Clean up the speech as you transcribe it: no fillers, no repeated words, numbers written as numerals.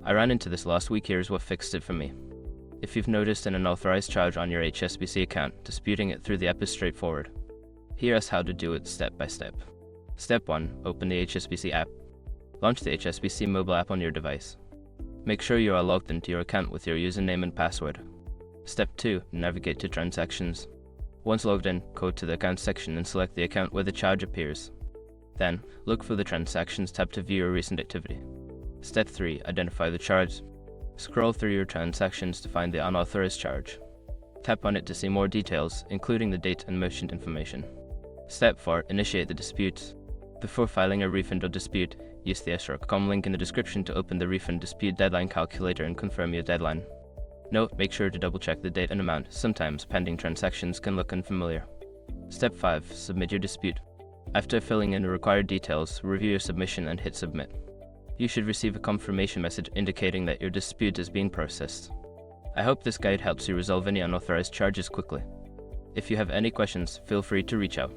I ran into this last week. Here's what fixed it for me. If you've noticed an unauthorized charge on your HSBC account, disputing it through the app is straightforward. Here's how to do it step by step. Step 1. Open the HSBC app. Launch the HSBC mobile app on your device. Make sure you are logged into your account with your username and password. Step 2. Navigate to Transactions. Once logged in, go to the Account section and select the account where the charge appears. Then, look for the Transactions tab to view your recent activity. Step 3. Identify the charge. Scroll through your transactions to find the unauthorized charge. Tap on it to see more details, including the date and motion information. Step 4. Initiate the dispute. Before filing a refund or dispute, use the escrow.com link in the description to open the refund dispute deadline calculator and confirm your deadline. Note: make sure to double check the date and amount. Sometimes pending transactions can look unfamiliar. Step 5. Submit your dispute. After filling in the required details, review your submission and hit submit. You should receive a confirmation message indicating that your dispute is being processed. I hope this guide helps you resolve any unauthorized charges quickly. If you have any questions, feel free to reach out.